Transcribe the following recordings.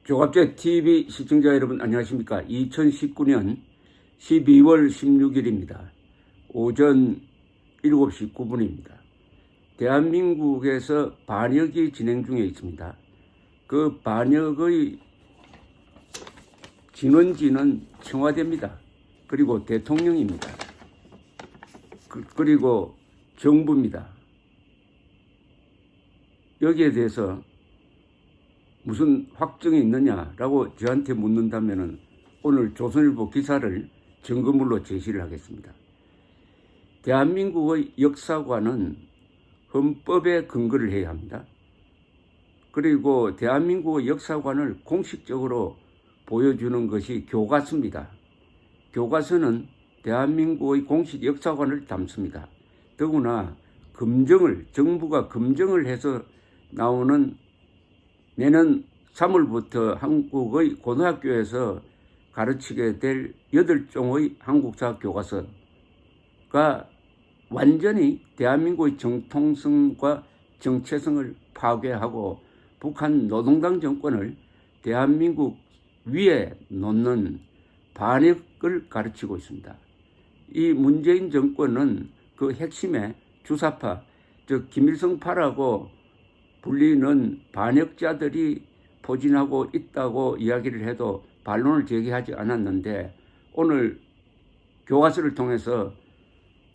조갑제 TV 시청자 여러분 안녕하십니까. 2019년 12월 16일입니다. 오전 7시 9분입니다. 대한민국에서 반역이 진행 중에 있습니다. 그 반역의 진원지는 청와대입니다. 그리고 대통령입니다. 그리고 정부입니다. 여기에 대해서 무슨 확정이 있느냐라고 저한테 묻는다면 오늘 조선일보 기사를 증거물로 제시를 하겠습니다. 대한민국의 역사관은 헌법에 근거를 해야 합니다. 그리고 대한민국의 역사관을 공식적으로 보여주는 것이 교과서입니다. 교과서는 대한민국의 공식 역사관을 담습니다. 더구나 정부가 검증을 해서 나오는 내년 3월부터 한국의 고등학교에서 가르치게 될 8종의 한국사 교과서가 완전히 대한민국의 정통성과 정체성을 파괴하고 북한 노동당 정권을 대한민국 위에 놓는 반역을 가르치고 있습니다. 이 문재인 정권은 그 핵심에 주사파, 즉 김일성파라고 불리는 반역자들이 포진하고 있다고 이야기를 해도 반론을 제기하지 않았는데 오늘 교과서를 통해서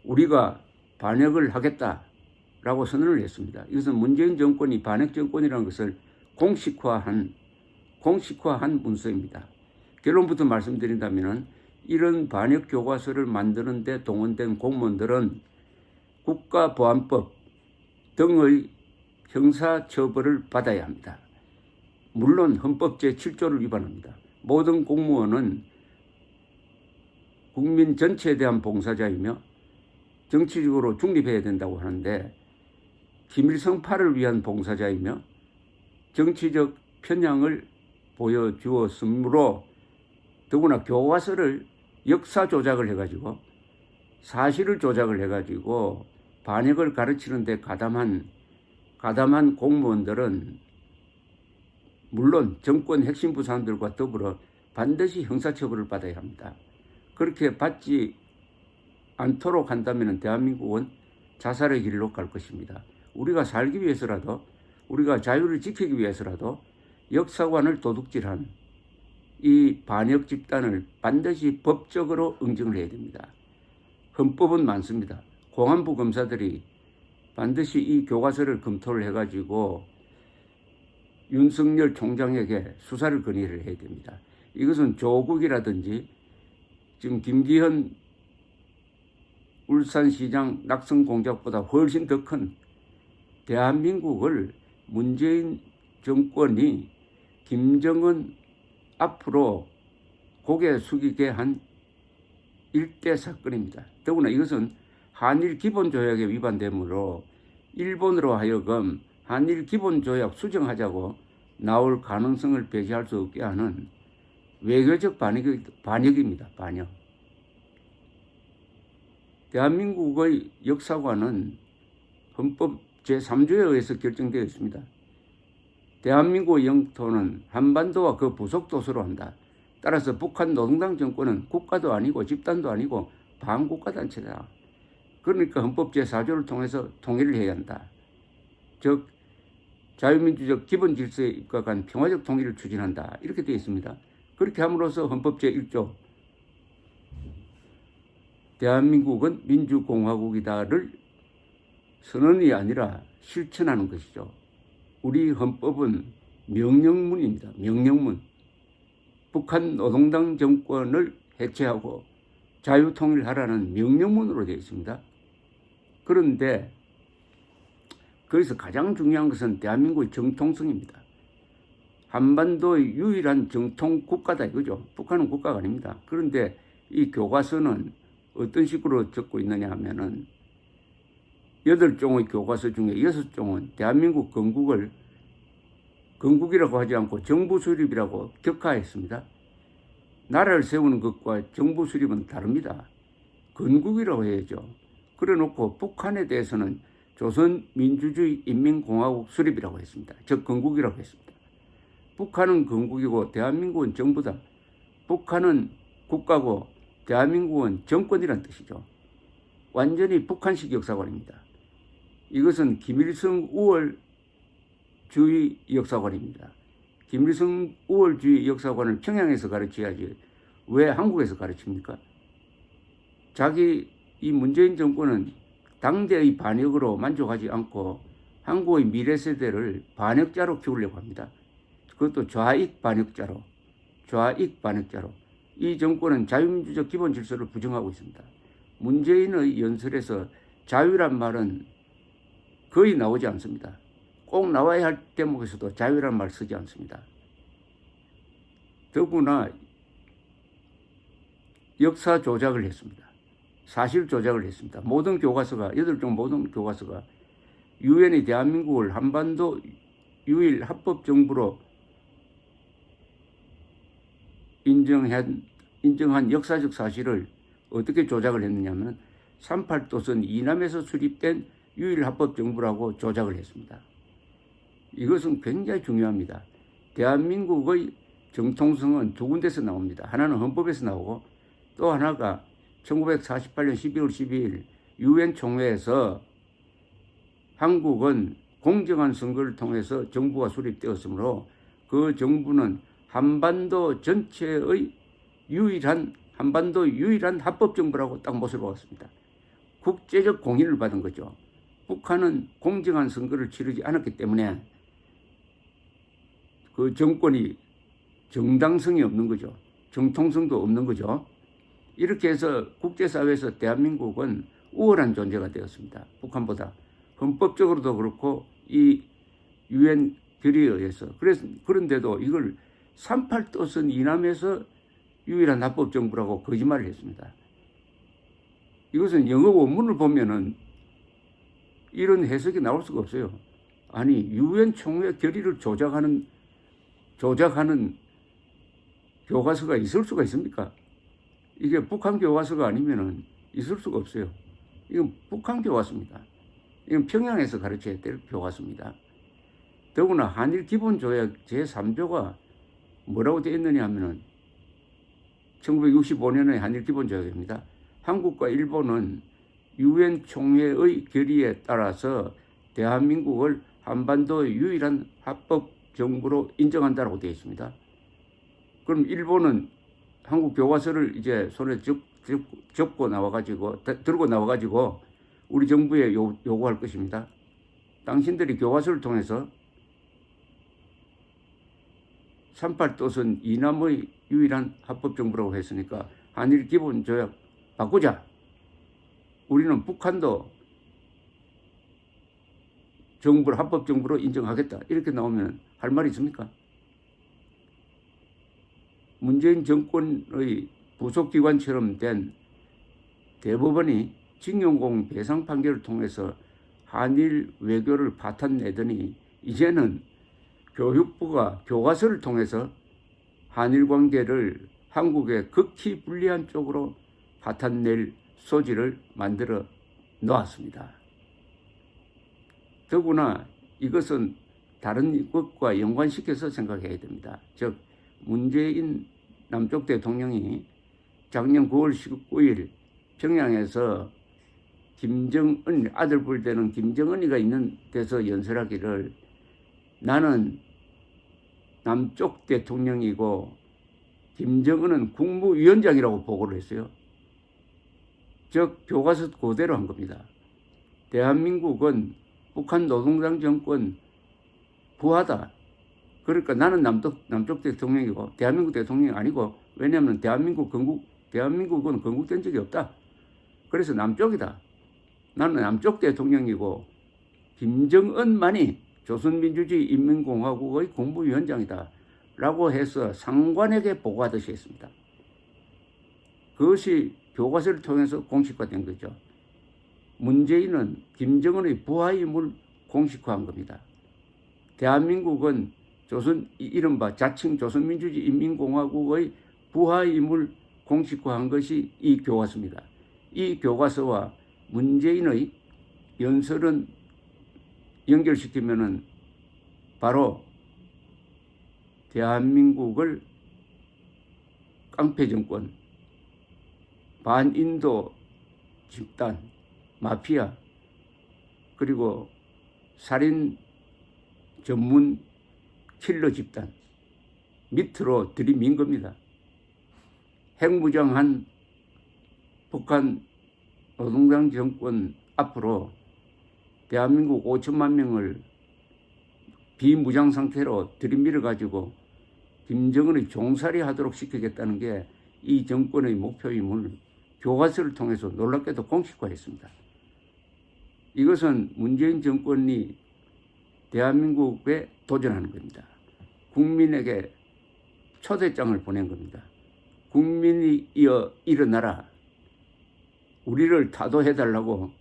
우리가 반역을 하겠다라고 선언을 했습니다. 이것은 문재인 정권이 반역 정권이라는 것을 공식화한 문서입니다. 결론부터 말씀드린다면 이런 반역 교과서를 만드는 데 동원된 공무원들은 국가보안법 등의 형사처벌을 받아야 합니다. 물론 헌법 제7조를 위반합니다. 모든 공무원은 국민 전체에 대한 봉사자이며 정치적으로 중립해야 된다고 하는데 김일성파를 위한 봉사자이며 정치적 편향을 보여주었으므로 더구나 교과서를 역사 조작을 해가지고 사실을 조작을 해가지고 반역을 가르치는 데 가담한 공무원들은 물론 정권 핵심 부사람들과 더불어 반드시 형사처벌을 받아야 합니다. 그렇게 받지 않도록 한다면 대한민국은 자살의 길로 갈 것입니다. 우리가 살기 위해서라도 우리가 자유를 지키기 위해서라도 역사관을 도둑질한 이 반역 집단을 반드시 법적으로 응징을 해야 됩니다. 헌법은 많습니다. 공안부 검사들이 반드시 이 교과서를 검토를 해가지고 윤석열 총장에게 수사를 건의를 해야 됩니다. 이것은 조국이라든지 지금 김기현 울산시장 낙선 공작보다 훨씬 더 큰 대한민국을 문재인 정권이 김정은 앞으로 고개 숙이게 한 일대 사건입니다. 더구나 이것은 한일 기본조약에 위반되므로 일본으로 하여금 한일 기본조약 수정하자고 나올 가능성을 배제할 수 없게 하는 외교적 반역입니다. 반역. 대한민국의 역사관은 헌법 제3조에 의해서 결정되어 있습니다. 대한민국의 영토는 한반도와 그 부속도서로 한다. 따라서 북한 노동당 정권은 국가도 아니고 집단도 아니고 반국가단체다. 그러니까 헌법 제4조를 통해서 통일을 해야 한다. 즉 자유민주적 기본 질서에 입각한 평화적 통일을 추진한다. 이렇게 되어 있습니다. 그렇게 함으로써 헌법 제1조 대한민국은 민주공화국이다를 선언이 아니라 실천하는 것이죠. 우리 헌법은 명령문입니다. 명령문. 북한 노동당 정권을 해체하고 자유통일하라는 명령문으로 되어 있습니다. 그런데 거기서 가장 중요한 것은 대한민국의 정통성입니다. 한반도의 유일한 정통 국가다 이거죠. 북한은 국가가 아닙니다. 그런데 이 교과서는 어떤 식으로 적고 있느냐 하면은 8종의 교과서 중에 6종은 대한민국 건국이라고 하지 않고 정부 수립이라고 격하했습니다. 나라를 세우는 것과 정부 수립은 다릅니다. 건국이라고 해야죠. 그래 놓고 북한에 대해서는 조선민주주의 인민공화국 수립이라고 했습니다. 즉 건국이라고 했습니다. 북한은 건국이고 대한민국은 정부다. 북한은 국가고 대한민국은 정권이란 뜻이죠. 완전히 북한식 역사관입니다. 이것은 김일성 우월주의 역사관입니다. 김일성 우월주의 역사관을 평양에서 가르쳐야지 왜 한국에서 가르칩니까? 자기 이 문재인 정권은 당대의 반역으로 만족하지 않고 한국의 미래 세대를 반역자로 키우려고 합니다. 그것도 좌익 반역자로. 이 정권은 자유민주적 기본 질서를 부정하고 있습니다. 문재인의 연설에서 자유란 말은 거의 나오지 않습니다. 꼭 나와야 할 대목에서도 자유란 말 쓰지 않습니다. 더구나 역사 조작을 했습니다. 사실 조작을 했습니다. 모든 교과서가 8종 모든 교과서가 유엔이 대한민국을 한반도 유일 합법 정부로 인정한 역사적 사실을 어떻게 조작을 했느냐면 38도선 이남에서 수립된 유일 합법 정부라고 조작을 했습니다. 이것은 굉장히 중요합니다. 대한민국의 정통성은 두 군데서 나옵니다. 하나는 헌법에서 나오고 또 하나가 1948년 12월 12일 유엔 총회에서 한국은 공정한 선거를 통해서 정부가 수립되었으므로 그 정부는 한반도 전체의 한반도 유일한 합법 정부라고 딱 못을 박았습니다. 국제적 공인을 받은 거죠. 북한은 공정한 선거를 치르지 않았기 때문에 그 정권이 정당성이 없는 거죠. 정통성도 없는 거죠. 이렇게 해서 국제사회에서 대한민국은 우월한 존재가 되었습니다. 북한보다. 헌법적으로도 그렇고 이 유엔 결의에 의해서. 그런데도 이걸 38도선 이남에서 유일한 합법 정부라고 거짓말을 했습니다. 이것은 영어 원문을 보면은 이런 해석이 나올 수가 없어요. 아니 유엔 총회 결의를 조작하는 교과서가 있을 수가 있습니까? 이게 북한 교과서가 아니면은 있을 수가 없어요. 이건 북한 교과서입니다. 이건 평양에서 가르쳐야 될 교과서입니다. 더구나 한일 기본조약 제3조가 뭐라고 되어 있느냐 하면은 1965년의 한일 기본조약입니다. 한국과 일본은 유엔 총회의 결의에 따라서 대한민국을 한반도의 유일한 합법 정부로 인정한다라고 되어 있습니다. 그럼 일본은 한국 교과서를 이제 손에 접고 나와가지고 들고 나와가지고 우리 정부에 요구할 것입니다. 당신들이 교과서를 통해서 38도선 이남의 유일한 합법 정부라고 했으니까 한일 기본 조약 바꾸자. 우리는 북한도 정부를 합법 정부로 인정하겠다. 이렇게 나오면 할 말이 있습니까? 문재인 정권의 부속기관처럼 된 대법원이 징용공 배상 판결을 통해서 한일 외교를 파탄내더니 이제는 교육부가 교과서를 통해서 한일 관계를 한국에 극히 불리한 쪽으로 파탄낼 소지를 만들어 놓았습니다. 더구나 이것은 다른 것과 연관시켜서 생각해야 됩니다. 즉 문재인 남쪽 대통령이 작년 9월 19일 평양에서 김정은 아들 볼 때는 김정은이가 있는 데서 연설하기를 나는 남쪽 대통령이고 김정은은 국무위원장이라고 보고를 했어요. 즉 교과서 그대로 한 겁니다. 대한민국은 북한 노동당 정권 부하다. 그러니까 나는 남쪽 대통령이고 대한민국 대통령이 아니고 왜냐하면 대한민국은 건국된 적이 없다. 그래서 남쪽이다. 나는 남쪽 대통령이고 김정은만이 조선민주주의 인민공화국의 국무위원장이다. 라고 해서 상관에게 보고하듯이 했습니다. 그것이 교과서를 통해서 공식화된 거죠. 문재인은 김정은의 부하임을 공식화한 겁니다. 대한민국은 이른바 자칭 조선민주주의 인민공화국의 부하임을 공식화한 것이 이 교과서입니다. 이 교과서와 문재인의 연설은 연결시키면은 바로 대한민국을 깡패 정권, 반인도 집단, 마피아, 그리고 살인 전문 킬러 집단 밑으로 들이민 겁니다. 핵무장한 북한 노동당 정권 앞으로 대한민국 5천만 명을 비무장 상태로 들이밀어 가지고 김정은의 종살이 하도록 시키겠다는 게 이 정권의 목표임을 교과서를 통해서 놀랍게도 공식화했습니다. 이것은 문재인 정권이 대한민국에 도전하는 겁니다. 국민에게 초대장을 보낸 겁니다. 국민이 일어나라. 우리를 타도해달라고,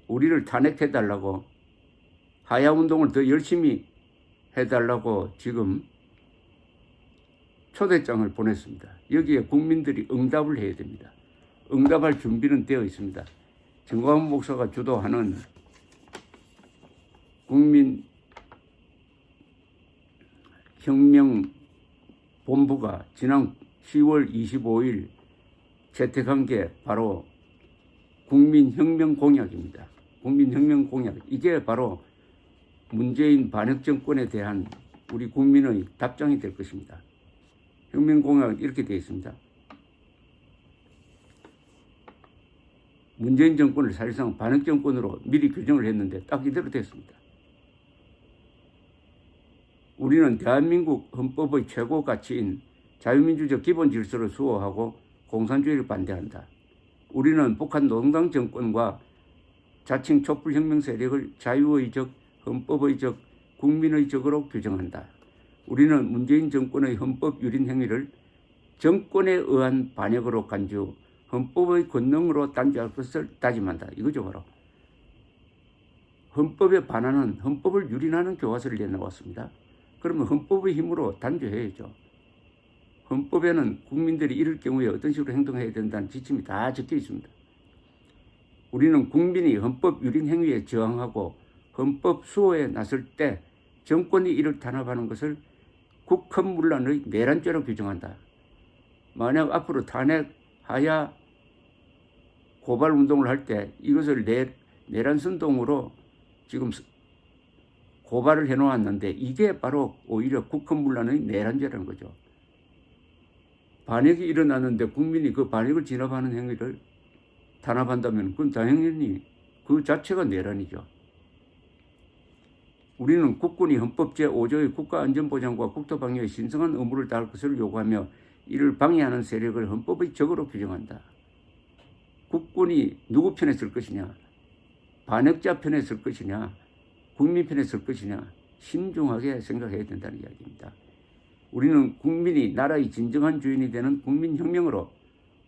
우리를 탄핵해달라고, 하야운동을 더 열심히 해달라고 지금 초대장을 보냈습니다. 여기에 국민들이 응답을 해야 됩니다. 응답할 준비는 되어 있습니다. 정광훈 목사가 주도하는 국민혁명본부가 지난 10월 25일 채택한 게 바로 국민혁명공약입니다. 국민혁명공약. 이게 바로 문재인 반역정권에 대한 우리 국민의 답장이 될 것입니다. 혁명공약은 이렇게 되어 있습니다. 문재인 정권을 사실상 반역정권으로 미리 규정을 했는데 딱 이대로 됐습니다. 우리는 대한민국 헌법의 최고 가치인 자유민주적 기본 질서를 수호하고 공산주의를 반대한다. 우리는 북한 노동당 정권과 자칭 촛불혁명 세력을 자유의적, 헌법의적, 국민의적으로 규정한다. 우리는 문재인 정권의 헌법 유린 행위를 정권에 의한 반역으로 간주, 헌법의 권능으로 단죄할 것을 다짐한다. 이거죠, 바로. 헌법에 반하는, 헌법을 유린하는 교과서를 내놓았습니다. 그러면 헌법의 힘으로 단죄해야죠. 헌법에는 국민들이 이럴 경우에 어떤 식으로 행동해야 된다는 지침이 다 적혀 있습니다. 우리는 국민이 헌법 유린 행위에 저항하고 헌법 수호에 나설 때 정권이 이를 탄압하는 것을 국헌문란의 내란죄로 규정한다. 만약 앞으로 탄핵, 하야, 고발 운동을 할 때 이것을 내란 선동으로 지금 고발을 해놓았는데 이게 바로 오히려 국헌문란의 내란죄라는 거죠. 반역이 일어났는데 국민이 그 반역을 진압하는 행위를 탄압한다면 그건 당연히 그 자체가 내란이죠. 우리는 국군이 헌법 제5조의 국가안전보장과 국토방위의 신성한 의무를 다할 것을 요구하며 이를 방해하는 세력을 헌법의 적으로 규정한다. 국군이 누구 편에 설 것이냐, 반역자 편에 설 것이냐, 국민 편에 설 것이냐 신중하게 생각해야 된다는 이야기입니다. 우리는 국민이 나라의 진정한 주인이 되는 국민혁명으로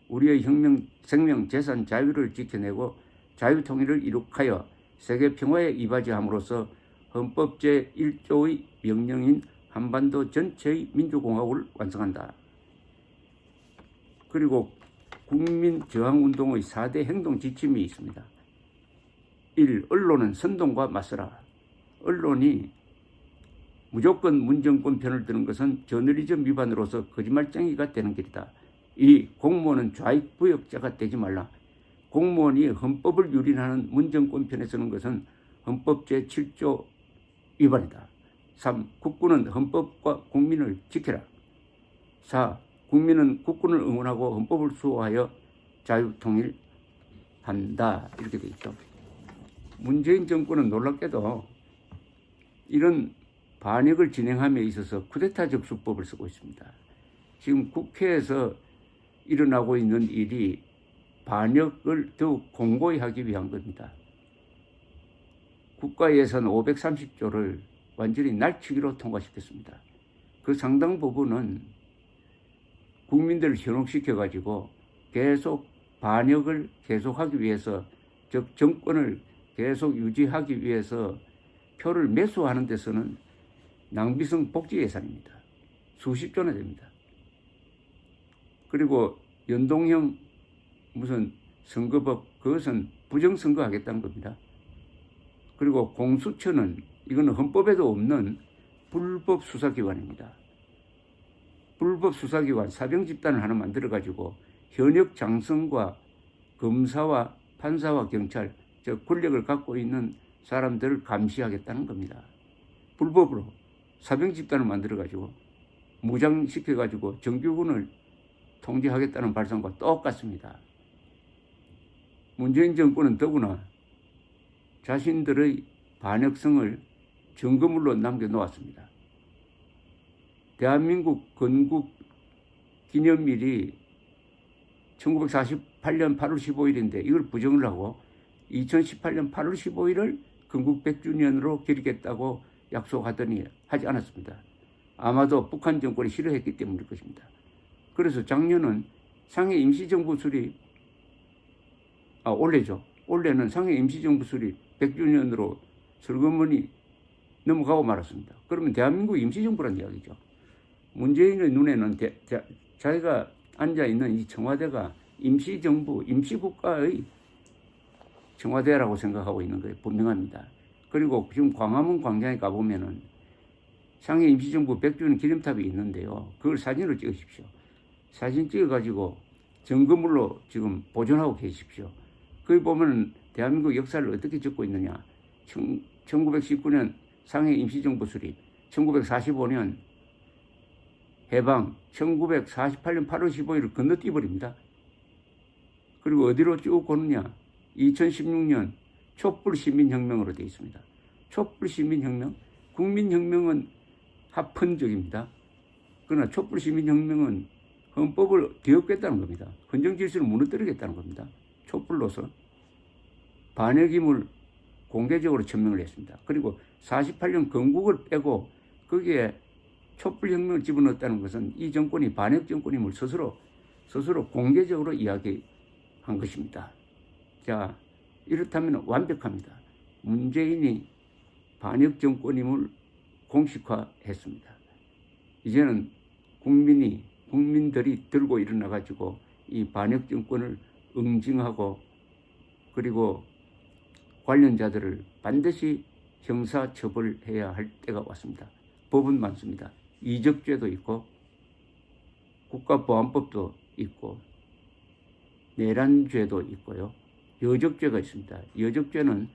우리의 혁명, 생명, 재산, 자유를 지켜내고 자유통일을 이룩하여 세계 평화에 이바지함으로써 헌법 제1조의 명령인 한반도 전체의 민주공화국을 완성한다. 그리고 국민저항운동의 4대 행동 지침이 있습니다. 1. 언론은 선동과 맞서라. 언론이 무조건 문정권 편을 드는 것은 저널리즘 위반으로서 거짓말쟁이가 되는 길이다. 2. 공무원은 좌익부역자가 되지 말라. 공무원이 헌법을 유린하는 문정권 편에 서는 것은 헌법 제7조 위반이다. 3. 국군은 헌법과 국민을 지켜라. 4. 국민은 국군을 응원하고 헌법을 수호하여 자유통일한다. 이렇게 돼 있죠. 문재인 정권은 놀랍게도 이런 반역을 진행함에 있어서 쿠데타적 수법을 쓰고 있습니다. 지금 국회에서 일어나고 있는 일이 반역을 더욱 공고히 하기 위한 겁니다. 국가예산 530조를 완전히 날치기로 통과시켰습니다. 그 상당 부분은 국민들을 현혹시켜가지고 계속 반역을 계속하기 위해서, 즉 정권을 계속 유지하기 위해서 표를 매수하는 데서는 낭비성 복지 예산입니다. 수십조나 됩니다. 그리고 연동형 무슨 선거법, 그것은 부정선거 하겠다는 겁니다. 그리고 공수처는 이거는 헌법에도 없는 불법 수사기관입니다. 불법 수사기관 사병집단을 하나 만들어가지고 현역 장성과 검사와 판사와 경찰, 즉 권력을 갖고 있는 사람들을 감시하겠다는 겁니다. 불법으로 사병집단을 만들어가지고 무장시켜가지고 정규군을 통제하겠다는 발상과 똑같습니다. 문재인 정권은 더구나 자신들의 반역성을 증거물로 남겨놓았습니다. 대한민국 건국 기념일이 1948년 8월 15일인데 이걸 부정을 하고 2018년 8월 15일을 건국 100주년으로 기리겠다고 약속하더니 하지 않았습니다. 아마도 북한 정권이 싫어했기 때문일 것입니다. 그래서 작년은 상해 임시정부 수립, 올해는 상해 임시정부 수립 100주년으로 설거문이 넘어가고 말았습니다. 그러면 대한민국 임시정부란 이야기죠. 문재인의 눈에는 자기가 앉아있는 이 청와대가 임시정부, 임시국가의 청와대라고 생각하고 있는 거예요. 분명합니다. 그리고 지금 광화문 광장에 가보면은 상해 임시정부 100주년 기념탑이 있는데요. 그걸 사진을 찍으십시오. 사진 찍어가지고 증거물로 지금 보존하고 계십시오. 거기 보면 대한민국 역사를 어떻게 적고 있느냐. 1919년 상해 임시정부 수립, 1945년 해방, 1948년 8월 15일을 건너뛰어버립니다. 그리고 어디로 쭉 오느냐. 2016년 촛불시민혁명으로 되어 있습니다. 촛불시민혁명, 국민혁명은 합헌적입니다. 그러나 촛불시민혁명은 헌법을 뒤엎겠다는 겁니다. 헌정질서를 무너뜨리겠다는 겁니다. 촛불로서 반역임을 공개적으로 천명을 했습니다. 그리고 48년 건국을 빼고 거기에 촛불혁명을 집어넣었다는 것은 이 정권이 반역 정권임을 스스로 공개적으로 이야기한 것입니다. 자, 이렇다면 완벽합니다. 문재인이 반역 정권임을 공식화했습니다. 이제는 국민들이 들고 일어나가지고 이 반역 정권을 응징하고 그리고 관련자들을 반드시 형사처벌해야 할 때가 왔습니다. 법은 많습니다. 이적죄도 있고 국가보안법도 있고 내란죄도 있고요. 여적죄가 있습니다. 여적죄는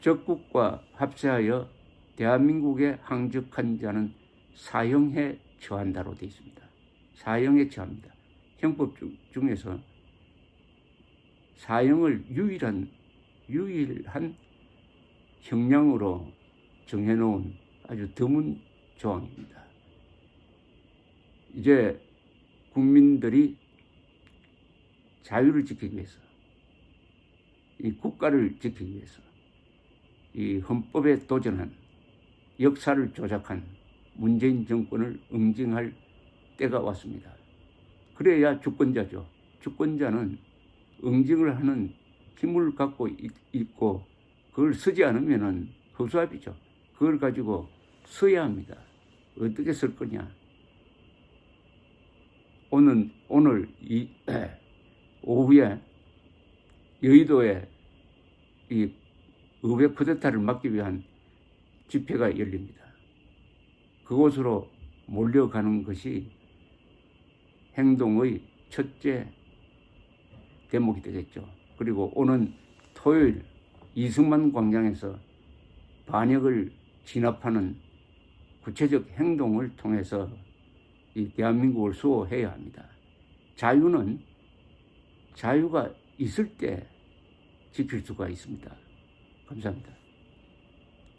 적국과 합세하여 대한민국에 항적한 자는 사형에 처한다로 되어 있습니다. 사형에 처합니다. 형법 중에서 사형을 유일한 형량으로 정해놓은 아주 드문 조항입니다. 이제 국민들이 자유를 지키기 위해서, 이 국가를 지키기 위해서, 이 헌법에 도전한, 역사를 조작한 문재인 정권을 응징할 때가 왔습니다. 그래야 주권자죠. 주권자는 응징을 하는 힘을 갖고 있고 그걸 쓰지 않으면은 허수아비죠. 그걸 가지고 써야 합니다. 어떻게 쓸 거냐? 오늘 오후에 여의도에 이 의회 쿠데타를 막기 위한 집회가 열립니다. 그곳으로 몰려가는 것이 행동의 첫째 대목이 되겠죠. 그리고 오는 토요일 이승만 광장에서 반역을 진압하는 구체적 행동을 통해서 이 대한민국을 수호해야 합니다. 자유가 있을 때 지킬 수가 있습니다. 감사합니다.